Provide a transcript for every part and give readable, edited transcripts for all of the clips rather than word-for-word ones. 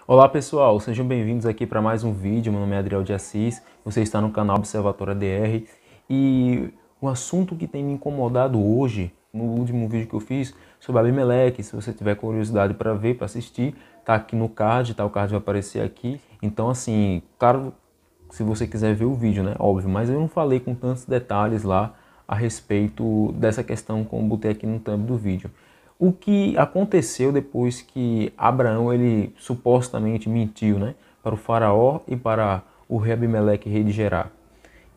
Olá pessoal, sejam bem-vindos aqui para mais um vídeo. Meu nome é Adriel de Assis, você está no canal Observatório ADR e o assunto que tem me incomodado hoje, no último vídeo que eu fiz sobre Abimeleque, se você tiver curiosidade para ver, para assistir, tá aqui no card, tá? O card vai aparecer aqui. Então assim, claro, se você quiser ver o vídeo, né? Óbvio, mas eu não falei com tantos detalhes lá a respeito dessa questão como botei aqui no thumb do vídeo. O que aconteceu depois que Abraão ele supostamente mentiu, né, para o faraó e para o rei Abimeleque, rei de Gerar.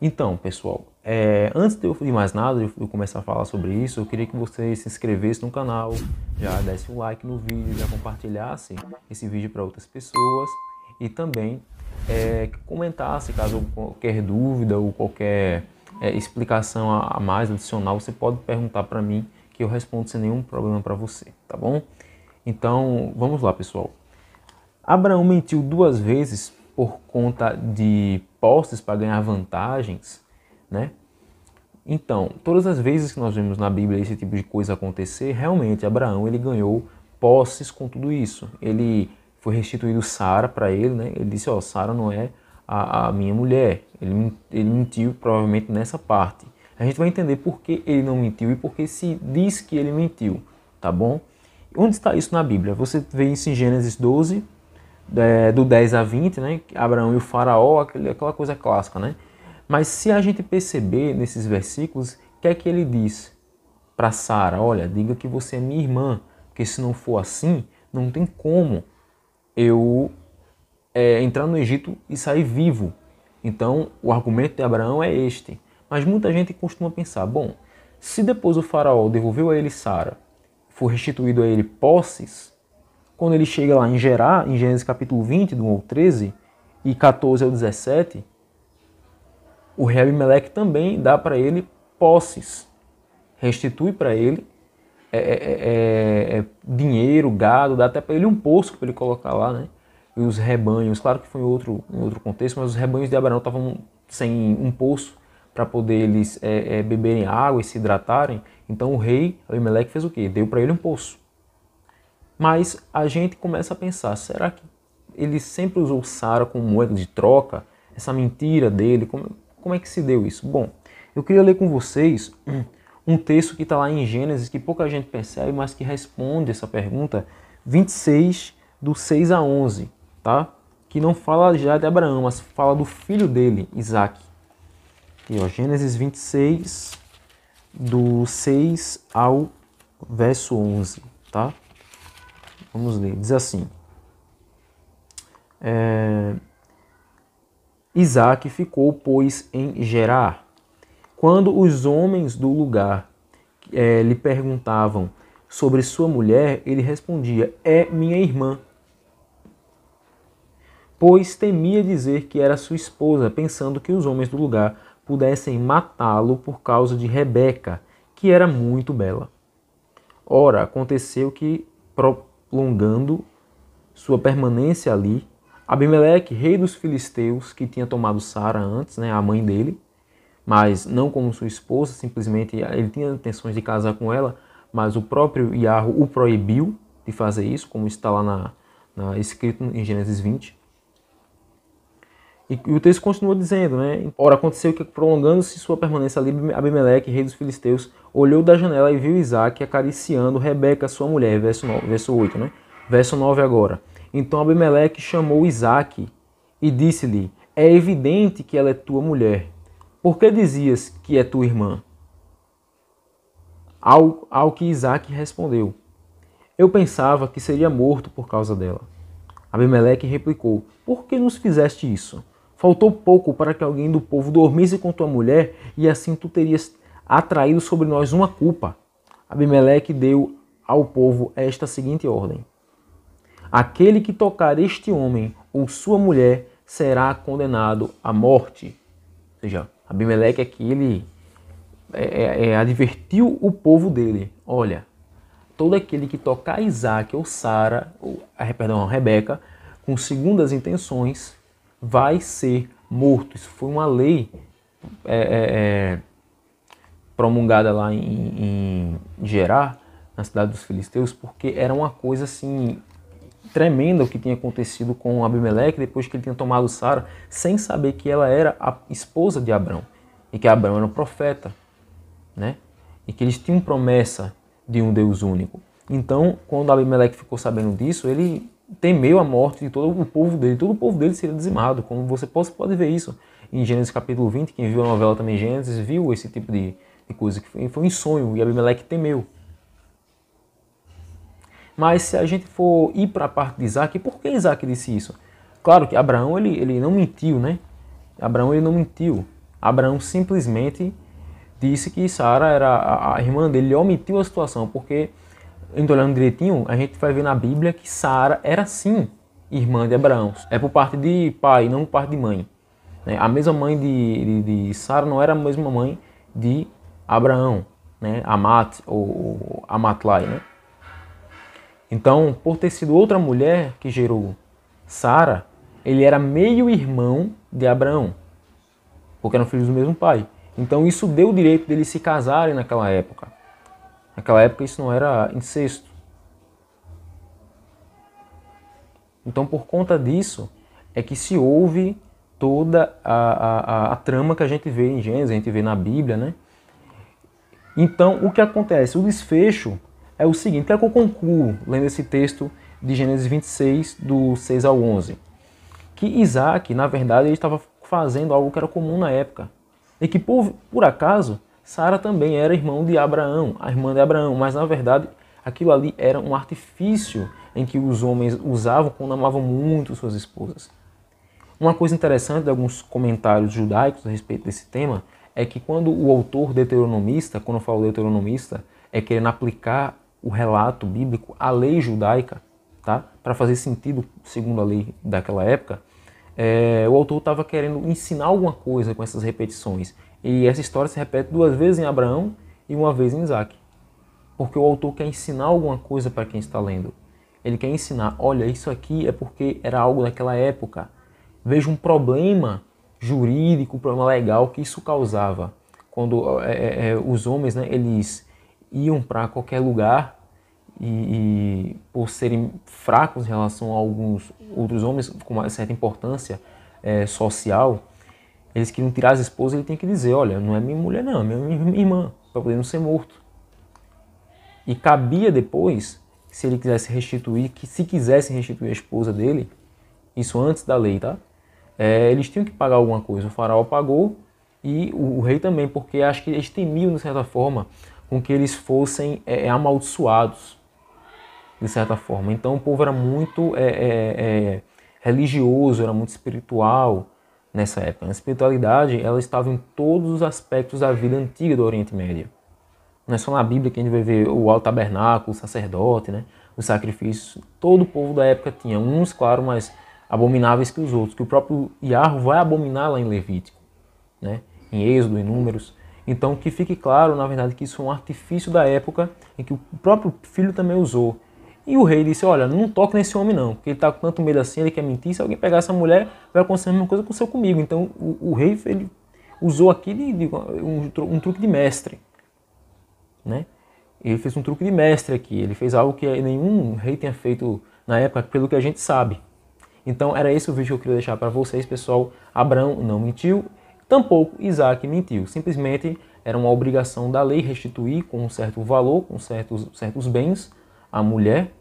Então, pessoal, antes de eu de mais nada, de eu começar a falar sobre isso, eu queria que você se inscrevesse no canal, já desse um like no vídeo, já compartilhasse esse vídeo para outras pessoas e também comentasse caso qualquer dúvida ou qualquer explicação a mais adicional, você pode perguntar para mim que eu respondo sem nenhum problema para você, tá bom? Então, vamos lá, pessoal. Abraão mentiu duas vezes por conta de posses para ganhar vantagens, né? Então, todas as vezes que nós vemos na Bíblia esse tipo de coisa acontecer, realmente Abraão ele ganhou posses com tudo isso. Ele foi restituído Sara para ele, né? Ele disse, ó, Sara não é a minha mulher. Ele mentiu provavelmente nessa parte. A gente vai entender por que ele não mentiu e por que se diz que ele mentiu, tá bom? Onde está isso na Bíblia? Você vê isso em Gênesis 12, do 10 a 20, né? Abraão e o faraó, aquela coisa clássica, né? Mas se a gente perceber nesses versículos, o que é que ele diz para Sara? Olha, diga que você é minha irmã, porque se não for assim, não tem como eu entrar no Egito e sair vivo. Então, o argumento de Abraão é este. Mas muita gente costuma pensar, bom, se depois o faraó devolveu a ele Sara, for restituído a ele posses, quando ele chega lá em Gerar, em Gênesis capítulo 20, do 1 ao 13, e 14 ao 17, o rei Abimeleque também dá para ele posses, restitui para ele dinheiro, gado, dá até para ele um poço para ele colocar lá, né? E os rebanhos, claro que foi em outro contexto, mas os rebanhos de Abraão estavam sem um poço para poder eles beberem água e se hidratarem. Então o rei Abimeleque fez o quê? Deu para ele um poço. Mas a gente começa a pensar, será que ele sempre usou Sara como moeda de troca? Essa mentira dele, como é que se deu isso? Bom, eu queria ler com vocês um texto que está lá em Gênesis, que pouca gente percebe, mas que responde essa pergunta, 26, do 6 a 11, tá? Que não fala já de Abraão, mas fala do filho dele, Isaac. Aqui, ó, Gênesis 26, do 6 ao verso 11, tá? Vamos ler, diz assim. Isaac ficou, pois, em Gerar. Quando os homens do lugar lhe perguntavam sobre sua mulher, ele respondia, é minha irmã. Pois temia dizer que era sua esposa, pensando que os homens do lugar pudessem matá-lo por causa de Rebeca, que era muito bela. Ora, aconteceu que, prolongando sua permanência ali, Abimeleque, rei dos filisteus, que tinha tomado Sara antes, né, a mãe dele, mas não como sua esposa, simplesmente ele tinha intenções de casar com ela, mas o próprio Iarro o proibiu de fazer isso, como está lá escrito em Gênesis 20. E o texto continua dizendo, né? Ora, aconteceu que, prolongando-se sua permanência ali, Abimeleque, rei dos filisteus, olhou da janela e viu Isaac acariciando Rebeca, sua mulher, verso 8, né? Verso 9 agora. Então Abimeleque chamou Isaac e disse-lhe, é evidente que ela é tua mulher. Por que dizias que é tua irmã? Ao que Isaac respondeu, eu pensava que seria morto por causa dela. Abimeleque replicou, por que nos fizeste isso? Faltou pouco para que alguém do povo dormisse com tua mulher e assim tu terias atraído sobre nós uma culpa. Abimeleque deu ao povo esta seguinte ordem. Aquele que tocar este homem ou sua mulher será condenado à morte. Ou seja, Abimeleque aqui ele advertiu o povo dele. Olha, todo aquele que tocar Isaac ou Sara, Rebeca, com segundas intenções, vai ser morto. Isso foi uma lei promulgada lá em Gerar, na cidade dos filisteus, porque era uma coisa assim tremenda o que tinha acontecido com Abimeleque depois que ele tinha tomado Sara, sem saber que ela era a esposa de Abrão e que Abrão era um profeta, né? E que eles tinham promessa de um Deus único. Então, quando Abimeleque ficou sabendo disso, ele temeu a morte de todo o povo dele seria dizimado, como você pode ver isso em Gênesis capítulo 20, quem viu a novela também Gênesis, viu esse tipo de coisa, que foi um sonho, e Abimeleque temeu. Mas se a gente for ir para a parte de Isaac, por que Isaac disse isso? Claro que Abraão ele não mentiu, né? Abraão ele não mentiu. Abraão simplesmente disse que Sara era a irmã dele, ele omitiu a situação, porque, olhando direitinho, a gente vai ver na Bíblia que Sara era sim irmã de Abraão. É por parte de pai, não por parte de mãe. A mesma mãe de Sara não era a mesma mãe de Abraão, né? Amat ou Amatlai, né? Então, por ter sido outra mulher que gerou Sara, ele era meio-irmão de Abraão, porque eram filhos do mesmo pai. Então isso deu o direito deles se casarem naquela época. Naquela época isso não era incesto. Então por conta disso é que se houve toda a trama que a gente vê em Gênesis, a gente vê na Bíblia, né? Então o que acontece? O desfecho é o seguinte, que é que eu concluo lendo esse texto de Gênesis 26, do 6 ao 11. Que Isaac, na verdade, ele estava fazendo algo que era comum na época. E que, por acaso, Sara também era irmão de Abraão, a irmã de Abraão. Mas, na verdade, aquilo ali era um artifício em que os homens usavam quando amavam muito suas esposas. Uma coisa interessante de alguns comentários judaicos a respeito desse tema é que quando o autor deuteronomista, quando eu falo deuteronomista, é querendo aplicar o relato bíblico à lei judaica, tá? Para fazer sentido segundo a lei daquela época, o autor estava querendo ensinar alguma coisa com essas repetições. E essa história se repete 2 vezes em Abraão e 1 vez em Isaac. Porque o autor quer ensinar alguma coisa para quem está lendo. Ele quer ensinar, olha, isso aqui é porque era algo daquela época. Veja um problema jurídico, um problema legal que isso causava. Quando os homens, né, eles iam para qualquer lugar e por serem fracos em relação a alguns outros homens com uma certa importância social, eles queriam tirar as esposas, ele tem que dizer, olha, não é minha mulher não, é minha irmã, para poder não ser morto. E cabia depois, se ele quisesse restituir, que se quisesse restituir a esposa dele, isso antes da lei, tá? Eles tinham que pagar alguma coisa, o faraó pagou e o rei também, porque acho que eles temiam, de certa forma, com que eles fossem amaldiçoados, de certa forma. Então o povo era muito religioso, era muito espiritual nessa época. A espiritualidade ela estava em todos os aspectos da vida antiga do Oriente Médio. Não é só na Bíblia que a gente vai ver o alto tabernáculo, o sacerdote, né? Os sacrifícios. Todo o povo da época tinha, uns, claro, mais abomináveis que os outros, que o próprio Yahweh vai abominar lá em Levítico, né? Em Êxodo, em Números. Então que fique claro, na verdade, que isso é um artifício da época em que o próprio filho também usou. E o rei disse, olha, não toque nesse homem não, porque ele está com tanto medo assim, ele quer mentir, se alguém pegar essa mulher, vai acontecer a mesma coisa que aconteceu comigo. Então o rei ele usou aqui um truque de mestre, né? Ele fez um truque de mestre aqui, ele fez algo que nenhum rei tinha feito na época, pelo que a gente sabe. Então era esse o vídeo que eu queria deixar para vocês, pessoal. Abraão não mentiu, tampouco Isaac mentiu, simplesmente era uma obrigação da lei restituir com um certo valor, com certos bens, a mulher.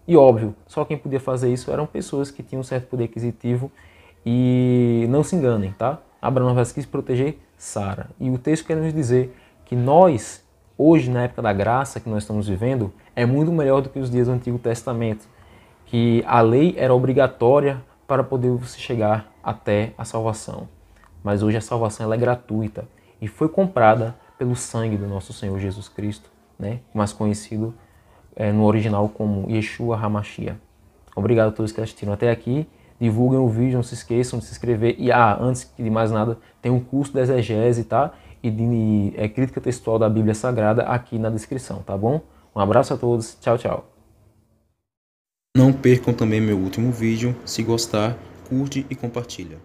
E óbvio, só quem podia fazer isso eram pessoas que tinham um certo poder aquisitivo. E não se enganem, tá? Abraão quis proteger Sara. E o texto quer nos dizer que nós, hoje, na época da graça que nós estamos vivendo, é muito melhor do que os dias do Antigo Testamento. Que a lei era obrigatória para poder você chegar até a salvação. Mas hoje a salvação ela é gratuita e foi comprada pelo sangue do nosso Senhor Jesus Cristo, né? Mais conhecido no original como Yeshua HaMashiach. Obrigado a todos que assistiram até aqui. Divulguem o vídeo, não se esqueçam de se inscrever. E antes de mais nada, tem um curso de exegese, tá? E de crítica textual da Bíblia Sagrada aqui na descrição, tá bom? Um abraço a todos, tchau, tchau. Não percam também meu último vídeo. Se gostar, curte e compartilha.